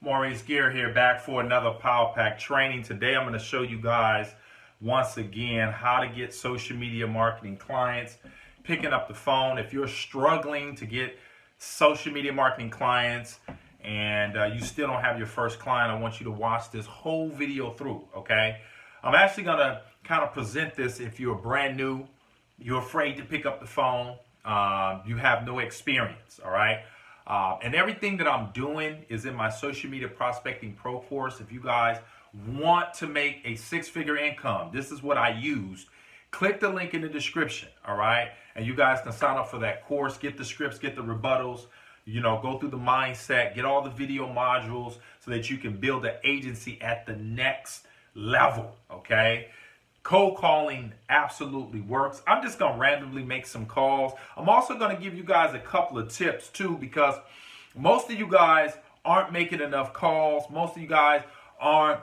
Maurice here back for another Power Pack training. Today I'm going to show you guys once again how to get social media marketing clients. Picking up the phone. If you're struggling to get social media marketing clients and you still don't have your first client, I want you to watch this whole video through, okay? I'm actually going to kind of present this if you're brand new, you're afraid to pick up the phone, you have no experience, all right? And everything that I'm doing is in my social media prospecting pro course. If you guys want to make a six-figure income, this is what I used. Click the link in the description, all right? And you guys can sign up for that course, get the scripts, get the rebuttals, you know, go through the mindset, get all the video modules so that you can build an agency at the next level, okay? Cold calling absolutely works. I'm just going to randomly make some calls. I'm also going to give you guys a couple of tips too, because most of you guys aren't making enough calls. Most of you guys aren't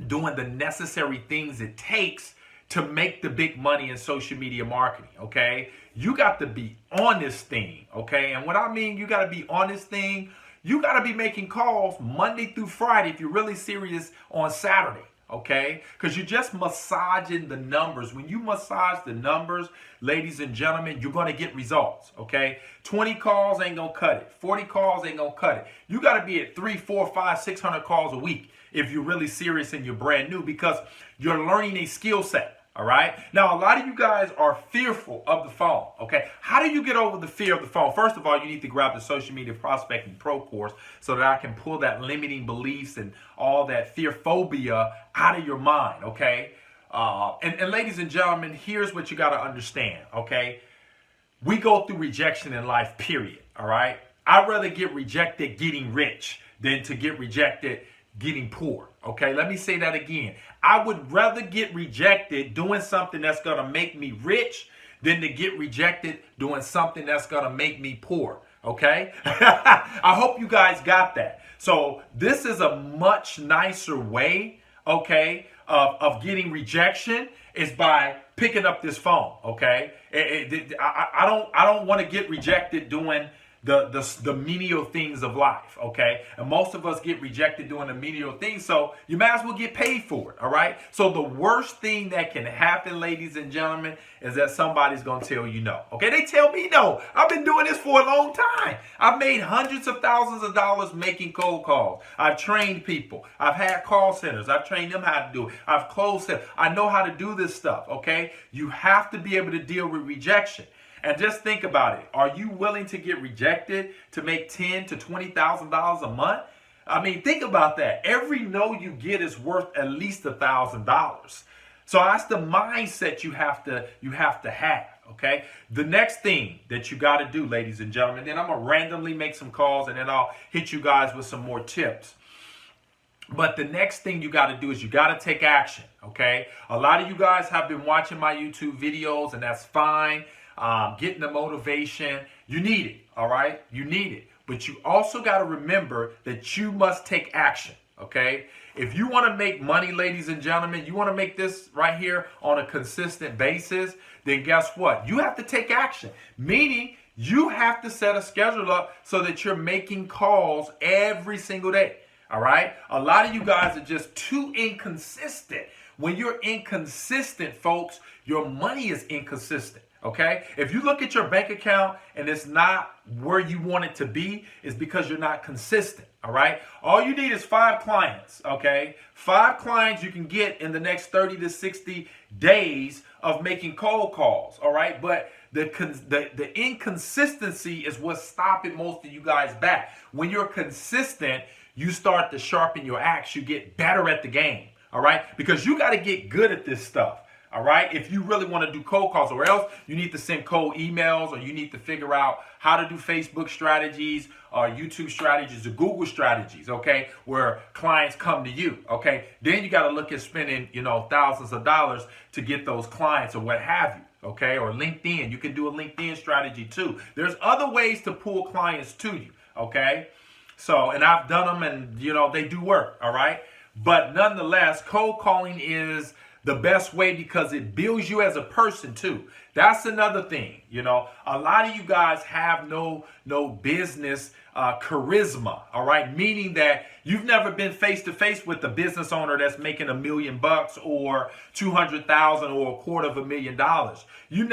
doing the necessary things it takes to make the big money in social media marketing, okay? You got to be on this thing, okay? And what I mean, you got to be on this thing, you got to be making calls Monday through Friday if you're really serious on Saturday. Okay, because you're just massaging the numbers. When you massage the numbers, ladies and gentlemen, you're going to get results. Okay, 20 calls ain't going to cut it. 40 calls ain't going to cut it. You got to be at 3, 4, 5, 600 calls a week if you're really serious and you're brand new, because you're learning a skill set. All right. Now, a lot of you guys are fearful of the phone. Okay. How do you get over the fear of the phone? First of all, you need to grab the social media prospecting pro course so that I can pull that limiting beliefs and all that fear phobia out of your mind. Okay. And ladies and gentlemen, here's what you got to understand. Okay. We go through rejection in life, period. All right. I'd rather get rejected getting rich than to get rejected getting poor. Okay, let me say that again. I would rather get rejected doing something that's going to make me rich than to get rejected doing something that's going to make me poor. Okay, I hope you guys got that. So this is a much nicer way, okay, of getting rejection is by picking up this phone. Okay, I don't want to get rejected doing the menial things of life, okay? And most of us get rejected doing the menial things, so you might as well get paid for it, all right? So the worst thing that can happen, ladies and gentlemen, is that somebody's going to tell you no, okay? They tell me no. I've been doing this for a long time. I've made hundreds of thousands of dollars making cold calls. I've trained people. I've had call centers. I've trained them how to do it. I've closed them. I know how to do this stuff, okay? You have to be able to deal with rejection. And just think about it. Are you willing to get rejected to make $10,000 to $20,000 a month? I mean, think about that. Every no you get is worth at least $1,000. So that's the mindset you have to have. Okay. The next thing that you got to do, ladies and gentlemen, then I'm gonna randomly make some calls and then I'll hit you guys with some more tips. But the next thing you got to do is you got to take action. Okay. A lot of you guys have been watching my YouTube videos, and that's fine. Getting the motivation, you need it, all right? You need it. But you also got to remember that you must take action, okay? If you want to make money, ladies and gentlemen, you want to make this right here on a consistent basis, then guess what? You have to take action, meaning you have to set a schedule up so that you're making calls every single day, all right? A lot of you guys are just too inconsistent. When you're inconsistent, folks, your money is inconsistent. Okay, if you look at your bank account and it's not where you want it to be, it's because you're not consistent. All right, all you need is 5 clients. Okay, 5 clients you can get in the next 30 to 60 days of making cold calls. All right, but the inconsistency is what's stopping most of you guys back. When you're consistent, you start to sharpen your axe. You get better at the game. All right, because you got to get good at this stuff. All right, if you really want to do cold calls, or else you need to send cold emails, or you need to figure out how to do Facebook strategies, or YouTube strategies, or Google strategies, okay, where clients come to you, okay, then you got to look at spending, you know, thousands of dollars to get those clients or what have you, okay, or LinkedIn. You can do a LinkedIn strategy too. There's other ways to pull clients to you, okay, so, and I've done them, and, you know, they do work, all right, but nonetheless, cold calling is the best way because it builds you as a person too. That's another thing. A lot of you guys have no business charisma, all right? Meaning that you've never been face to face with a business owner that's making $1 million or 200,000 or $250,000. You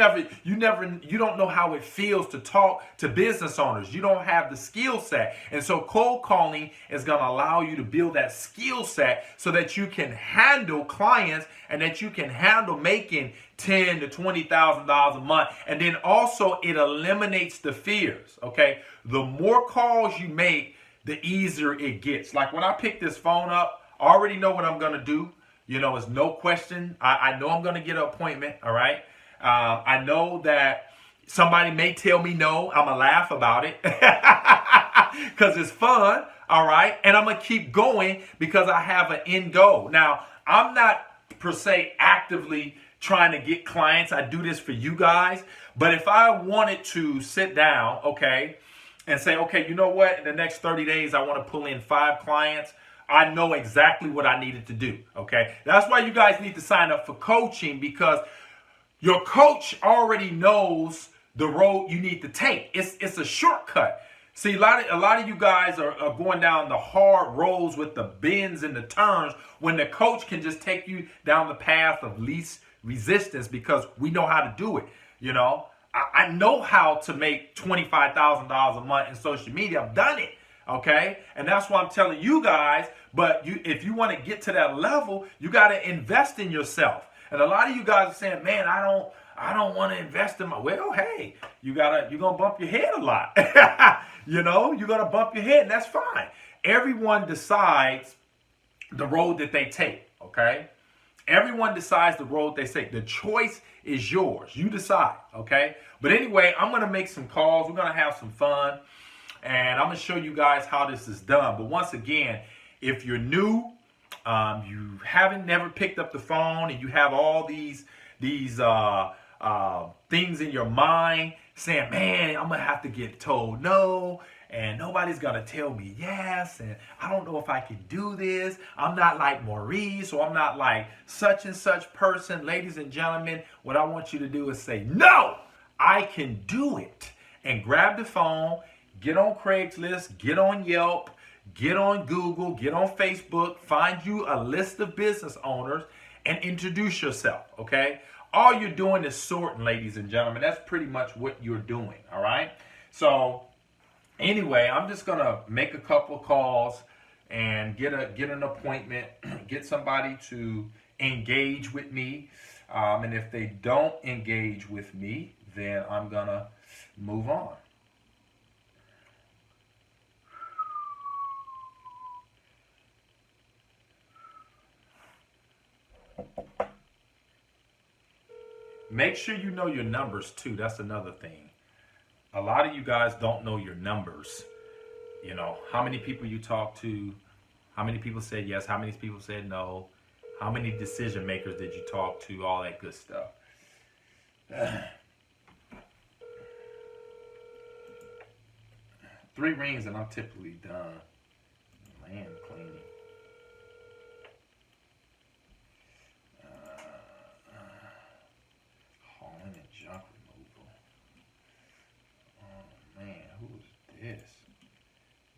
don't know how it feels to talk to business owners. You don't have the skill set. And so cold calling is going to allow you to build that skill set so that you can handle clients and that you can handle making $10,000 to $20,000 a month. And then also it eliminates the fears, okay? The more calls you make, the easier it gets. Like when I pick this phone up, I already know what I'm going to do. It's no question. I know I'm going to get an appointment, all right? I know that somebody may tell me no. I'm going to laugh about it because it's fun, all right? And I'm going to keep going because I have an end goal. Now, I'm not per se actively trying to get clients. I do this for you guys. But if I wanted to sit down, okay, and say, okay, you know what? In the next 30 days, I want to pull in 5 clients. I know exactly what I needed to do, okay? That's why you guys need to sign up for coaching, because your coach already knows the road you need to take. It's a shortcut. See, a lot of you guys are going down the hard roads with the bends and the turns when the coach can just take you down the path of least resistance, because we know how to do it, I know how to make $25,000 a month in social media. I've done it, okay? And that's why I'm telling you guys, but if you want to get to that level, you got to invest in yourself. And a lot of you guys are saying, man, I don't want to invest in my, well, hey, you're going to bump your head a lot. You're going to bump your head, and that's fine. Everyone decides the road that they take, okay? Everyone decides the road they take. The choice is yours. You decide, okay? But anyway, I'm going to make some calls. We're going to have some fun, and I'm going to show you guys how this is done. But once again, if you're new, you haven't never picked up the phone, and you have all these things in your mind saying, man, I'm going to have to get told no, and nobody's going to tell me yes, and I don't know if I can do this. I'm not like Maurice, or I'm not like such and such person. Ladies and gentlemen, what I want you to do is say, no, I can do it. And grab the phone, get on Craigslist, get on Yelp, get on Google, get on Facebook, find you a list of business owners, and introduce yourself, okay? All you're doing is sorting, ladies and gentlemen. That's pretty much what you're doing, all right? So anyway, I'm just going to make a couple of calls and get an appointment, get somebody to engage with me. And if they don't engage with me, then I'm going to move on. Make sure you know your numbers too. That's another thing. A lot of you guys don't know your numbers. How many people you talk to, how many people said yes, how many people said no, how many decision makers did you talk to, all that good stuff. 3 rings and I'm typically done. Land cleaning. Hauling and junk removal. Oh man, who is this?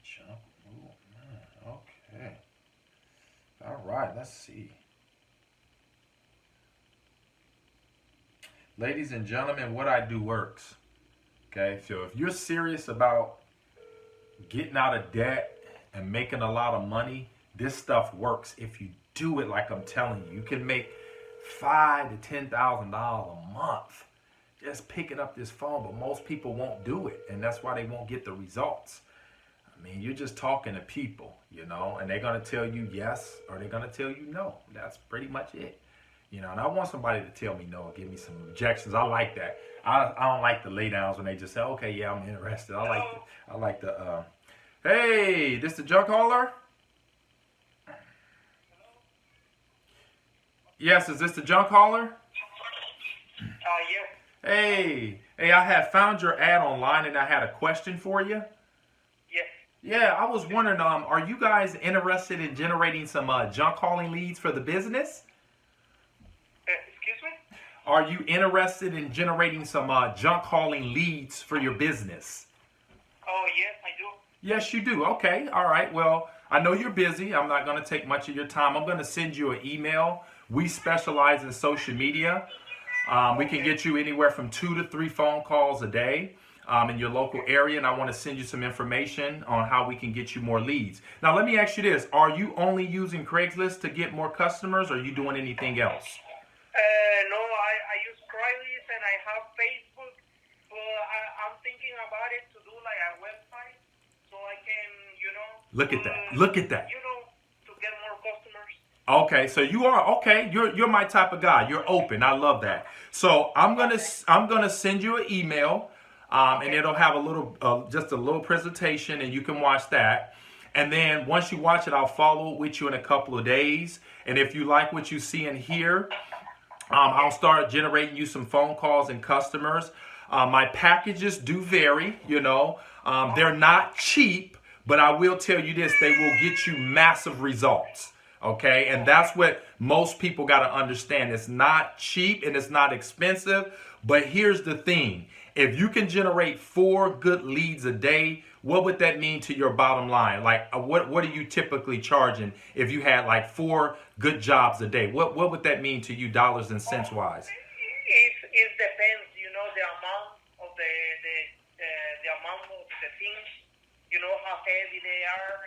Junk removal, man. Okay. All right, let's see. Ladies and gentlemen, what I do works. Okay, so if you're serious about getting out of debt and making a lot of money, this stuff works if you do it like I'm telling you. You can make $5,000 to $10,000 a month just picking up this phone, but most people won't do it, and that's why they won't get the results. I mean, you're just talking to people, and they're going to tell you yes or they're going to tell you no. That's pretty much it. And I want somebody to tell me no, give me some objections. I like that. I don't like the lay downs when they just say, okay, yeah, I'm interested. I like the hey, this the junk hauler? Yes, is this the junk hauler? Yeah. Hey, I had found your ad online and I had a question for you. Yes. Yeah, I was wondering, are you guys interested in generating some junk hauling leads for the business? Excuse me? Are you interested in generating some junk hauling leads for your business? Oh, yes, I do. Yes, you do. Okay. All right. Well, I know you're busy. I'm not going to take much of your time. I'm going to send you an email. We specialize in social media. We can get you anywhere from 2 to 3 phone calls a day in your local area, and I want to send you some information on how we can get you more leads. Now, let me ask you this. Are you only using Craigslist to get more customers, or are you doing anything else? No, I use Craigslist and I have Facebook, but I'm thinking about it to do like a website so I can, Look at that. Look at that. To get more customers. Okay, so you are okay. You're my type of guy. You're open. I love that. So I'm gonna send you an email, and it'll have a little just a little presentation, and you can watch that. And then once you watch it, I'll follow with you in a couple of days. And if you like what you see in here, I'll start generating you some phone calls and customers. My packages do vary. They're not cheap, but I will tell you this: they will get you massive results. Okay, and that's what most people got to understand. It's not cheap and it's not expensive, but here's the thing. If you can generate 4 good leads a day, what would that mean to your bottom line? Like, what are you typically charging if you had like 4 good jobs a day? What would that mean to you, dollars and cents wise? It depends, the amount of the amount of the things, how heavy they are,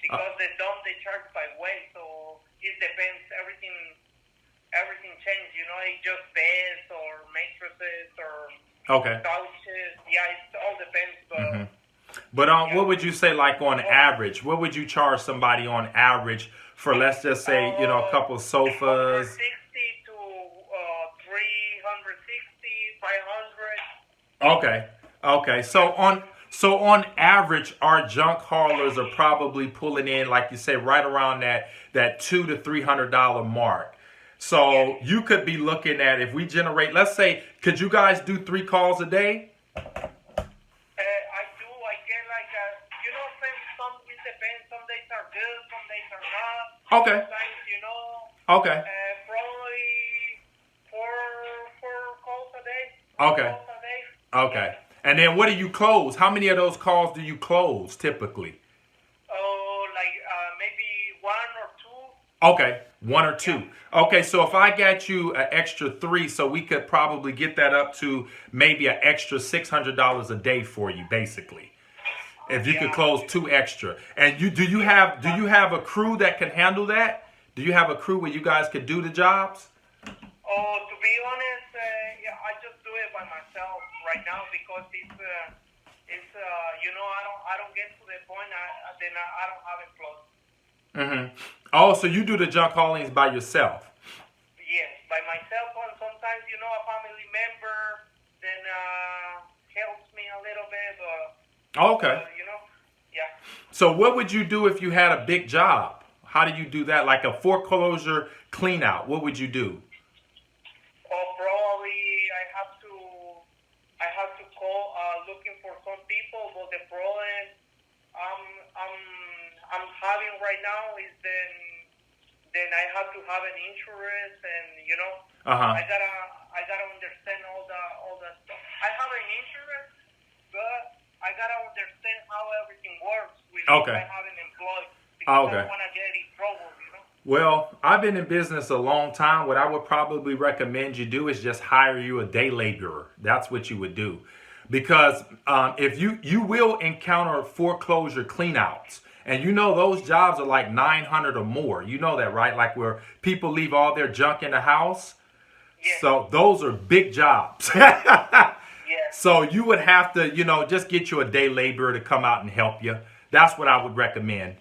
because they charge by weight, so it depends. Everything changes, it just beds or mattresses or couches. Yeah, it all depends. But what would you say, like on average? What would you charge somebody on average for, let's just say, a couple of sofas? 60 to 360, 500. Okay. So on average, our junk haulers are probably pulling in, like you say, right around that $200 to $300 mark. So you could be looking at, if we generate, let's say, could you guys do 3 calls a day? I do. I get like some it depends. Some days are good, some days are not. Okay. Sometimes, Okay. Probably four calls a day. Okay. Calls a day. Okay. And then what do you close? How many of those calls do you close typically? Oh, like maybe 1 or 2. Okay, 1 or 2. Okay, so if I got you an extra 3, so we could probably get that up to maybe an extra $600 a day for you, basically. If you could close 2 extra. And do you have a crew that can handle that? Do you have a crew where you guys could do the jobs? Oh, to be honest, I just do it by myself right now because it's I don't get to the point then I don't have employees. Oh, so you do the junk haulings by yourself? Yes, by myself, and sometimes a family member then helps me a little bit. Okay. Yeah. So what would you do if you had a big job? How do you do that? Like a foreclosure clean out, what would you do? Probably I have to call looking for some people, but the problem I'm having right now is then I have to have an insurance, and I gotta understand all the stuff. I have an insurance, but I gotta understand how everything works with I have an employee, because I don't want to get in trouble. Well, I've been in business a long time. What I would probably recommend you do is just hire you a day laborer. That's what you would do. Because if you will encounter foreclosure cleanouts, and those jobs are like 900 or more. You know that, right? Like where people leave all their junk in the house. Yes. So those are big jobs. Yes. So you would have to, just get you a day laborer to come out and help you. That's what I would recommend.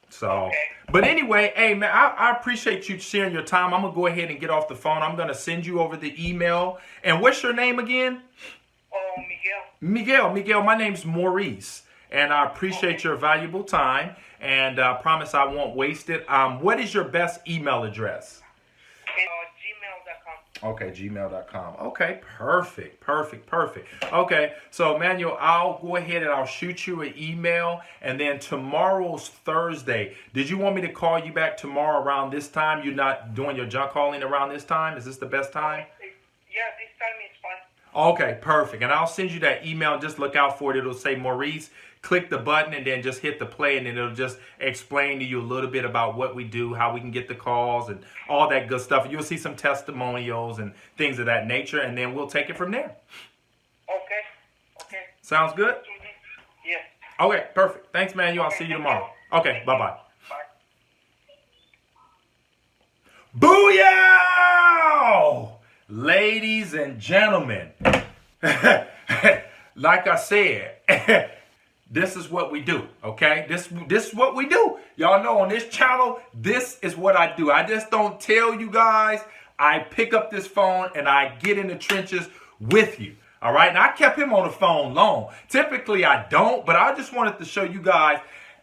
So, but anyway, hey man, I appreciate you sharing your time. I'm gonna go ahead and get off the phone. I'm gonna send you over the email. And what's your name again? Oh, Miguel. Miguel, my name's Maurice, and I appreciate your valuable time. And I promise I won't waste it. What is your best email address? Gmail.com. Okay, gmail.com. Okay, perfect. Okay, so Manuel, I'll go ahead and I'll shoot you an email, and then tomorrow's Thursday. Did you want me to call you back tomorrow around this time? You're not doing your junk hauling around this time? Is this the best time? tell me, it's fine. Okay, perfect. And I'll send you that email. Just look out for it. It'll say Maurice. Click the button and then just hit the play, and then it'll just explain to you a little bit about what we do, how we can get the calls, and all that good stuff. You'll see some testimonials and things of that nature, and then we'll take it from there. Okay. Okay. Sounds good? Yes. Okay, perfect. Thanks, man. I'll see you tomorrow. Okay, bye-bye. Bye. Booyah! Ladies and gentlemen, like I said, this is what we do, okay? This is what we do. Y'all know on this channel, this is what I do. I just don't tell you guys. I pick up this phone and I get in the trenches with you, all right? And I kept him on the phone long. Typically, I don't, but I just wanted to show you guys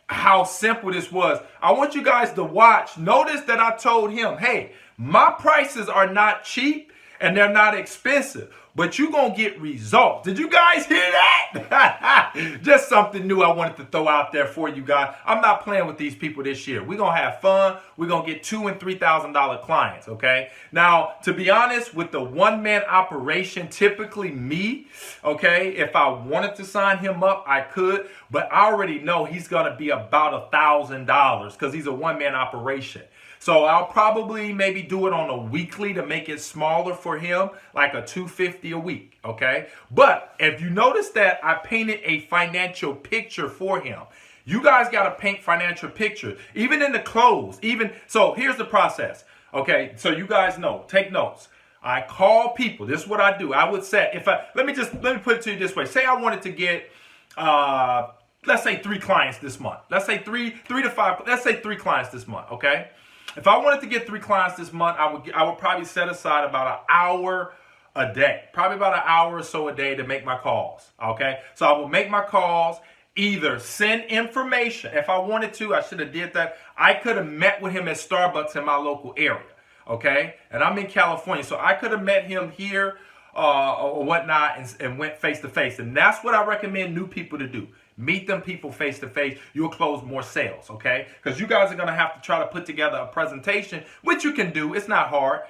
how simple this was. I want you guys to watch. Notice that I told him, hey, my prices are not cheap and they're not expensive, but you're going to get results. Did you guys hear that? Just something new I wanted to throw out there for you guys. I'm not playing with these people this year. We're going to have fun. We're going to get $2,000 and $3,000 clients, okay? Now, to be honest, with the one-man operation, typically me, okay, if I wanted to sign him up, I could, but I already know he's going to be about $1,000 because he's a one-man operation. So I'll probably maybe do it on a weekly to make it smaller for him, like a $250 a week, okay? But if you notice that I painted a financial picture for him, you guys got to paint financial pictures, even in the close, so here's the process, okay? So you guys know, take notes. I call people. This is what I do. I would say, let me put it to you this way. Say I wanted to get, let's say 3 clients this month. Let's say three to five, let's say 3 clients this month, okay? If I wanted to get 3 clients this month, I would probably set aside about an hour a day, probably about an hour or so a day to make my calls, okay? So I will make my calls, either send information. If I wanted to, I should have did that. I could have met with him at Starbucks in my local area, okay? And I'm in California, so I could have met him here or whatnot and went face-to-face. And that's what I recommend new people to do. Meet them people face to face. You'll close more sales, okay? Because you guys are going to have to try to put together a presentation, which you can do. It's not hard.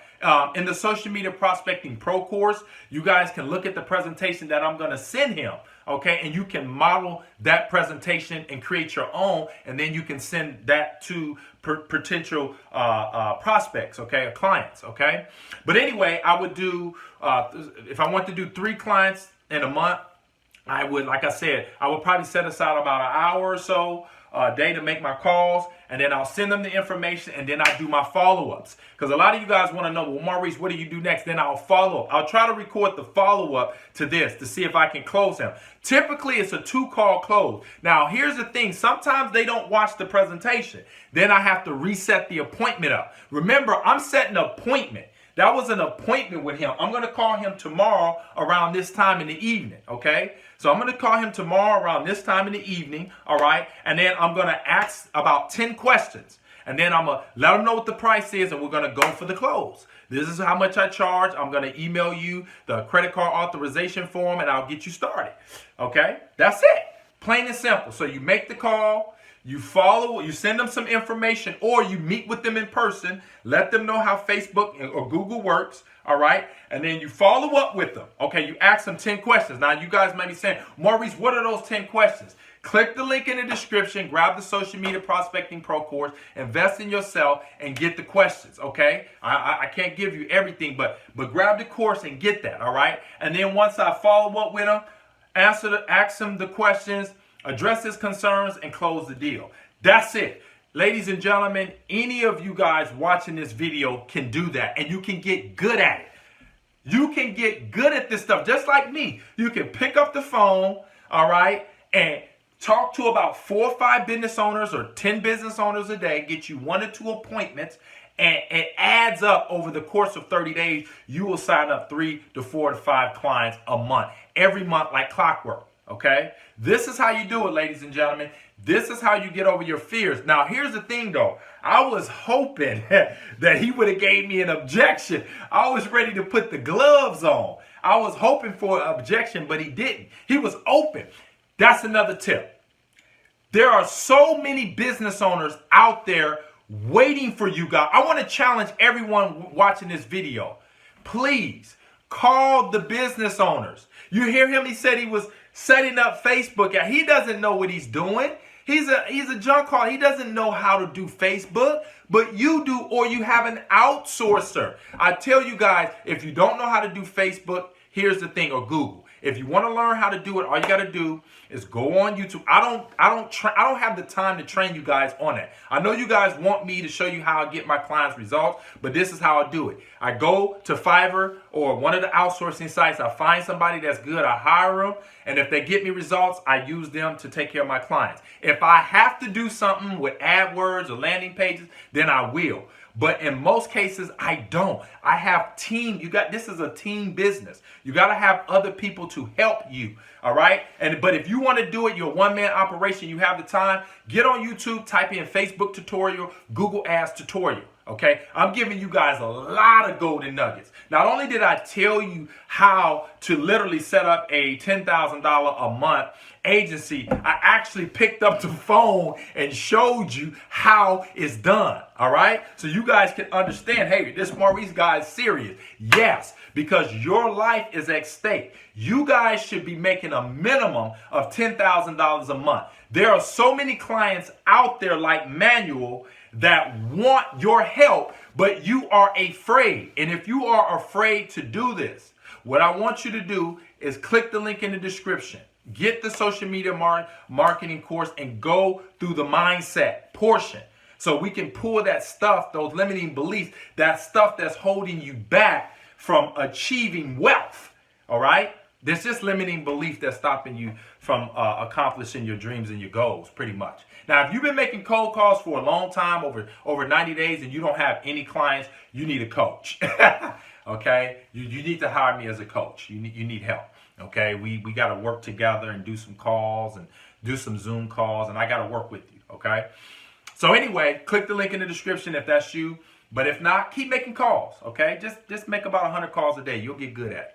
In the Social Media Prospecting Pro course, you guys can look at the presentation that I'm going to send him, okay? And you can model that presentation and create your own, and then you can send that to potential prospects, okay, or clients, okay? But anyway, I would do, if I want to do 3 clients in a month, I would, like I said, I would probably set aside about an hour or so a day to make my calls, and then I'll send them the information, and then I do my follow-ups. Because a lot of you guys want to know, well, Maurice, what do you do next? Then I'll follow up. I'll try to record the follow-up to this to see if I can close him. Typically, it's a 2-call close. Now, here's the thing. Sometimes they don't watch the presentation. Then I have to reset the appointment up. Remember, I'm setting an appointment. That was an appointment with him. I'm going to call him tomorrow around this time in the evening, okay? So I'm going to call him tomorrow around this time in the evening, all right? And then I'm going to ask about 10 questions. And then I'm going to let him know what the price is, and we're going to go for the close. This is how much I charge. I'm going to email you the credit card authorization form, and I'll get you started, okay? That's it. Plain and simple. So you make the call. You follow, you send them some information, or you meet with them in person, let them know how Facebook or Google works, all right? And then you follow up with them. Okay, you ask them 10 questions. Now, you guys might be saying, Maurice, what are those 10 questions? Click the link in the description, grab the Social Media Prospecting Pro course, invest in yourself, and get the questions, okay? I can't give you everything, but grab the course and get that, all right? And then once I follow up with them, ask them the questions, address his concerns, and close the deal. That's it. Ladies and gentlemen, any of you guys watching this video can do that, and you can get good at it. You can get good at this stuff, just like me. You can pick up the phone, all right, and talk to about 4 or 5 business owners or 10 business owners a day, get you 1 or 2 appointments, and it adds up over the course of 30 days. You will sign up 3 to 4 to 5 clients a month, every month like clockwork. Okay, this is how you do it, ladies and gentlemen. This is how you get over your fears. Now, here's the thing, though. I was hoping that he would have gave me an objection. I was ready to put the gloves on. I was hoping for an objection, but he didn't. He was open. That's another tip. There are so many business owners out there waiting for you guys. I want to challenge everyone watching this video. Please Call the business owners. You hear him? He said he was setting up Facebook. He doesn't know what he's doing. He's a junk caller. He doesn't know how to do Facebook, but you do, or you have an outsourcer. I tell you guys, if you don't know how to do Facebook, here's the thing, or Google. If you want to learn how to do it, all you got to do is go on YouTube. I don't have the time to train you guys on that. I know you guys want me to show you how I get my clients results, but this is how I do it. I go to Fiverr or one of the outsourcing sites. I find somebody that's good. I hire them, and if they get me results, I use them to take care of my clients. If I have to do something with AdWords or landing pages, then I will. But in most cases, I don't. I have team. This is a team business. You got to have other people to help you. All right. But if you want to do it, you're a one-man operation, you have the time, get on YouTube, type in Facebook tutorial, Google Ads tutorial. Okay, I'm giving you guys a lot of golden nuggets. Not only did I tell you how to literally set up a $10,000 a month agency, I actually picked up the phone and showed you how it's done. All right, so you guys can understand, hey, this Maurice guy is serious. Yes, because your life is at stake. You guys should be making a minimum of $10,000 a month. There are so many clients out there like Manuel that want your help, but you are afraid. And if you are afraid to do this, what I want you to do is click the link in the description, get the social media marketing course, and go through the mindset portion so we can pull that stuff, those limiting beliefs, that stuff that's holding you back from achieving wealth. All right? There's just limiting belief that's stopping you from accomplishing your dreams and your goals, pretty much. Now, if you've been making cold calls for a long time, over 90 days, and you don't have any clients, you need a coach. Okay? You need to hire me as a coach. You need help. Okay? We got to work together and do some calls and do some Zoom calls, and I got to work with you. Okay? So anyway, click the link in the description if that's you. But if not, keep making calls. Okay? Just make about 100 calls a day. You'll get good at it.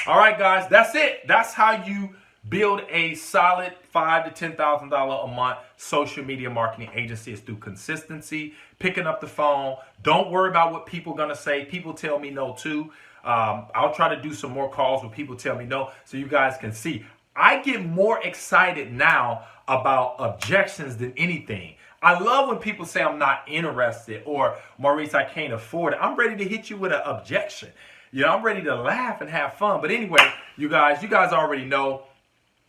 All right, guys, that's it. That's how you build a solid $5,000 to $10,000 a month social media marketing agency. Is through consistency, picking up the phone. Don't worry about what people are going to say. People tell me no too. I'll try to do some more calls when people tell me no so you guys can see. I get more excited now about objections than anything. I love when people say I'm not interested or Maurice, I can't afford it. I'm ready to hit you with an objection. You know, I'm ready to laugh and have fun. But anyway, you guys already know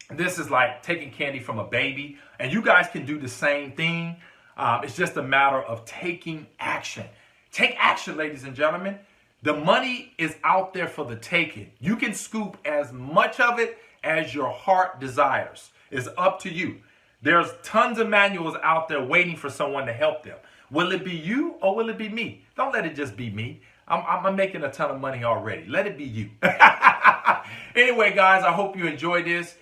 this is like taking candy from a baby. And you guys can do the same thing. It's just a matter of taking action. Take action, ladies and gentlemen. The money is out there for the taking. You can scoop as much of it as your heart desires. It's up to you. There's tons of manuals out there waiting for someone to help them. Will it be you or will it be me? Don't let it just be me. I'm making a ton of money already. Let it be you. Anyway, guys, I hope you enjoyed this.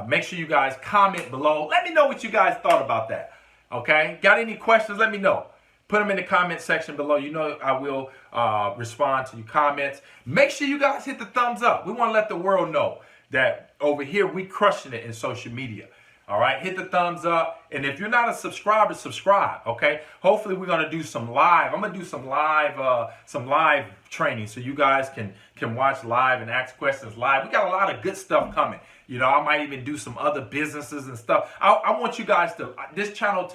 Make sure you guys comment below. Let me know what you guys thought about that. Okay? Got any questions? Let me know. Put them in the comment section below. You know I will respond to your comments. Make sure you guys hit the thumbs up. We want to let the world know that over here we crushing it in social media. All right, hit the thumbs up. And if you're not a subscriber, subscribe, okay? Hopefully we're going to do some live. I'm going to do some live training so you guys can watch live and ask questions live. We got a lot of good stuff coming. You know, I might even do some other businesses and stuff. I want you guys to, this channel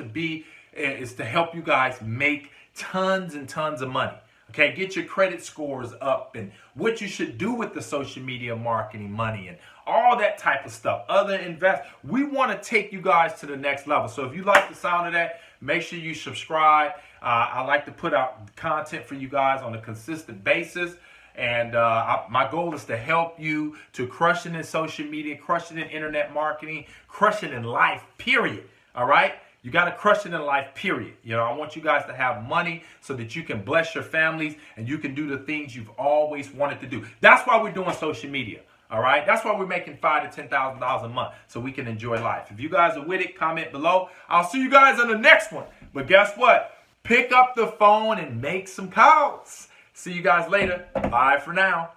is to help you guys make tons and tons of money. Okay, get your credit scores up and what you should do with the social media marketing money and all that type of stuff. We want to take you guys to the next level. So if you like the sound of that, make sure you subscribe. I like to put out content for you guys on a consistent basis. And my goal is to help you to crush it in social media, crush it in internet marketing, crush it in life, period. All right? You got to crush it in life, period. You know, I want you guys to have money so that you can bless your families and you can do the things you've always wanted to do. That's why we're doing social media. All right. That's why we're making $5,000 to $10,000 a month so we can enjoy life. If you guys are with it, comment below. I'll see you guys on the next one. But guess what? Pick up the phone and make some calls. See you guys later. Bye for now.